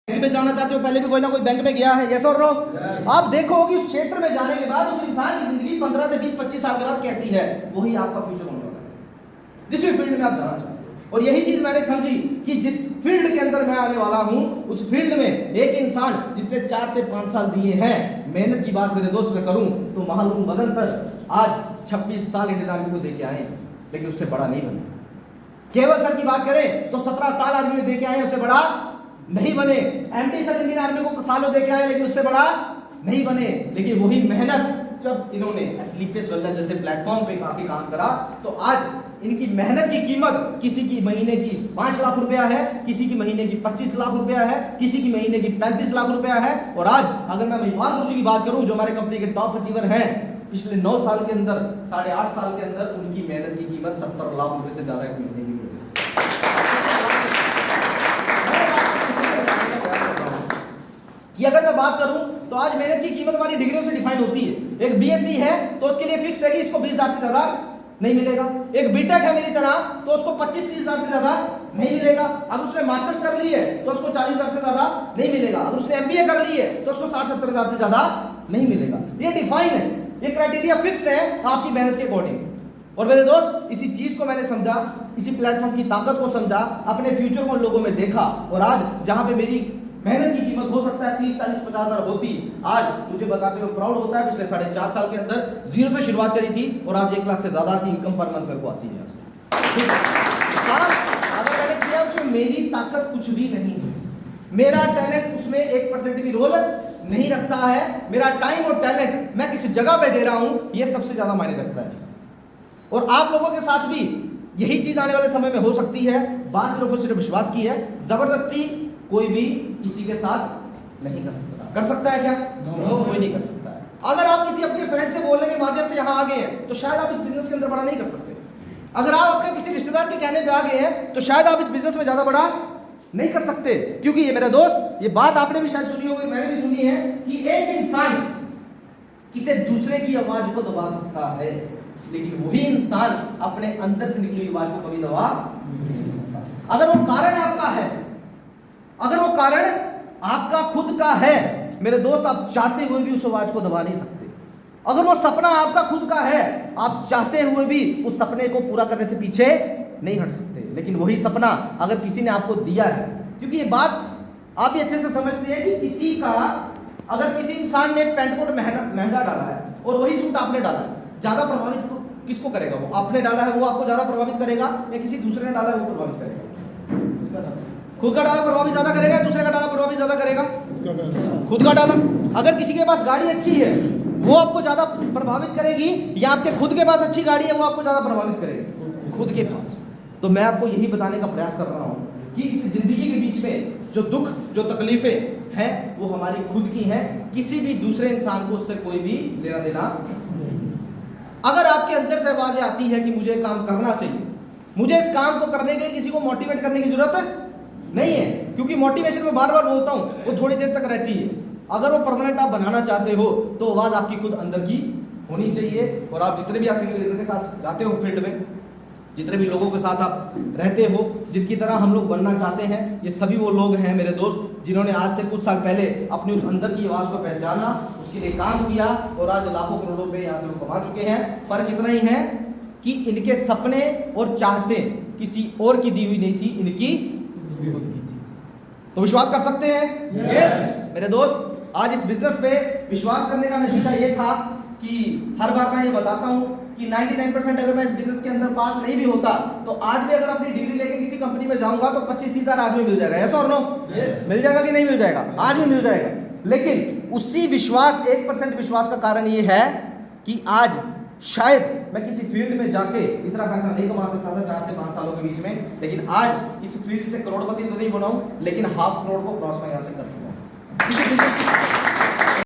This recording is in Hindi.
बैंक में जाना चाहते हो, पहले भी कोई ना कोई बैंक में गया है, यस और नो? आप देखो कि उस क्षेत्र में जाने के बाद उस इंसान की जिंदगी 15 से 20-25 साल के बाद कैसी है, वही आपका फ्यूचर होने वाला है जिस भी फील्ड में आप जाना चाहते हो। और यही चीज मैंने समझी कि जिस फील्ड के अंदर मैं आने वाला हूं, उस फील्ड में एक इंसान जिसने 4 से 5 साल दिए हैं, मेहनत की बात मेरे दोस्त मैं करूं तो महालूम मदन सर आज 26 साल इंडियन आर्मी को देके आए, लेकिन उससे बड़ा नहीं बने। केवल सर की बात करें तो 17 साल आर्मी में देके आए, उससे बड़ा नहीं बने। एमटी सर इंडियन आर्मी को सालों देके आए, लेकिन उससे बड़ा नहीं बने। लेकिन वही मेहनत जब इन्होंने स्लीपलेस वेलनेस जैसे प्लेटफॉर्म पे आके काम करा, तो आज इनकी मेहनत की कीमत किसी की महीने की 5 लाख रुपया है, किसी की महीने की 25 लाख रुपया है, किसी की महीने की 35 लाख रुपया है। और आज अगर मैं महिपाल गुरु जी की बात करूं, जो हमारे कंपनी के टॉप अचीवर हैं, पिछले 9 साल के अंदर, 8.5 साल के अंदर उनकी मेहनत की कीमत 70 लाख रुपए से ज्यादा एक महीने की है। कि अगर मैं बात करूं तो आज मेहनत की कीमत हमारी डिग्रियों से डिफाइन होती है। एक बीएससी है तो उसके लिए फिक्स है कि इसको 20,000 से ज्यादा नहीं मिलेगा। एक बीटेक है मेरी तरह तो उसको 25-30 हजार से ज्यादा नहीं मिलेगा। अगर उसने मास्टर्स कर ली है तो उसको 40,000 से ज्यादा नहीं मिलेगा। अगर उसने एमबीए कर ली है तो उसको 60-70 हजार से ज्यादा नहीं मिलेगा। ये डिफाइन है, ये क्राइटेरिया फिक्स है आपकी मेहनत के अकॉर्डिंग। और मेरे दोस्त, इसी चीज को मैंने समझा, इसी प्लेटफॉर्म की ताकत को समझा, अपने फ्यूचर को उन लोगों में देखा। और आज जहां पे मेरी मेहनत की कीमत हो सकता है 30, 40, 50 हजार होती, आज मुझे बताते हुए प्राउड होता है। पिछले 4.5 साल के अंदर जीरो से शुरुआत करी थी और आज 1 लाख से ज्यादा की इनकम पर मंथ मेरे को आती है। अगर मैंने किया उसमें मेरी ताकत कुछ भी नहीं है, मेरा टैलेंट उसमें 1% भी रोल नहीं रखता है। मेरा टाइम और टैलेंट मैं किस जगह पे दे रहा हूं, ये सबसे ज्यादा मायने रखता है। और आप लोगों के साथ भी यही चीज आने वाले समय में हो सकती है। बात सिर्फ और सिर्फ विश्वास की है, जबरदस्ती कोई भी किसी के साथ नहीं कर सकता। कर सकता है क्या? कोई नहीं कर सकता है। अगर आप किसी अपने फ्रेंड से बोलने के माध्यम से यहां आ गए हैं तो शायद आप इस बिजनेस के अंदर बड़ा नहीं कर सकते। अगर आप अपने किसी रिश्तेदार के कहने पे आ गए हैं तो शायद आप इस बिजनेस में ज्यादा बड़ा नहीं कर सकते। क्योंकि ये मेरे दोस्त, ये बात आपने भी शायद सुनी होगी, मैंने भी सुनी है कि एक इंसान किसी दूसरे की आवाज को दबा सकता है, लेकिन वही इंसान अपने अंदर से निकली हुई आवाज को कभी दबा नहीं सकता। अगर वो कारण आपका है, अगर वो कारण आपका खुद का है, मेरे दोस्त, आप चाहते हुए भी उस आवाज को दबा नहीं सकते। अगर वो सपना आपका खुद का है, आप चाहते हुए भी उस सपने को पूरा करने से पीछे नहीं हट सकते। लेकिन वही सपना अगर किसी ने आपको दिया है, क्योंकि ये बात आप भी अच्छे से समझते हैं कि किसी का, अगर किसी इंसान ने पेंट कोट महंगा डाला है और वही सूट आपने डाला है, ज्यादा प्रभावित किसको करेगा? वो आपने डाला है वो आपको ज्यादा प्रभावित करेगा या किसी दूसरे ने डाला है वो प्रभावित करेगा? खुद का डाला प्रभावित ज्यादा करेगा, दूसरे का डाला प्रभावित ज्यादा करेगा? खुद का डाला। अगर किसी के पास गाड़ी अच्छी है वो आपको ज्यादा प्रभावित करेगी, या आपके खुद के पास अच्छी गाड़ी है वो आपको ज्यादा प्रभावित करेगी? खुद के पास। तो मैं आपको यही बताने का प्रयास कर रहा हूं कि इस जिंदगी के बीच में जो दुख, जो तकलीफें हैं, वो हमारी खुद की हैं। किसी भी दूसरे इंसान को उससे कोई भी लेना देना। अगर आपके अंदर से आवाज आती है कि मुझे काम करना चाहिए, मुझे इस काम को करने के लिए किसी को मोटिवेट करने की जरूरत नहीं है, क्योंकि मोटिवेशन में बार बार बोलता हूं वो थोड़ी देर तक रहती है। अगर वो परमानेंट आप बनाना चाहते हो तो आवाज आपकी खुद अंदर की होनी चाहिए। और आप जितने भी सीनियर लीडर के साथ जाते हो फील्ड में, जितने भी लोगों के साथ आप रहते हो, जिनकी तरह हम लोग बनना चाहते हैं, ये सभी वो लोग हैं मेरे दोस्त जिन्होंने आज से कुछ साल पहले अपनी उस अंदर की आवाज को पहचाना, उसके लिए काम किया और आज लाखों करोड़ों रुपए यहाँ से वो कमा चुके हैं। फर्क इतना ही है कि इनके सपने और चाहते किसी और की दी हुई नहीं थी, इनकी खुद की थी। तो विश्वास कर सकते हैं? yes. मेरे दोस्त, आज इस बिजनेस पे विश्वास करने का नतीजा ये था कि हर बार मैं ये बताता हूं कि 99% अगर मैं इस बिजनेस के अंदर पास नहीं भी होता तो आज भी अगर अपनी डिग्री लेके किसी कंपनी में जाऊंगा तो 25-30 हजार आज भी मिल जाएगा। यस और नो? मिल जाएगा कि नहीं मिल जाएगा? आज भी मिल जाएगा। लेकिन उसी विश्वास, 1% विश्वास का कारण ये है कि आज शायद मैं किसी फील्ड में जाके इतना पैसा नहीं कमा सकता था 4 से 5 सालों के बीच में, लेकिन आज इस फील्ड से करोड़पति तो नहीं बनाऊं, लेकिन 500 करोड़ को क्रॉस मैं यहां से कर चुका हूं।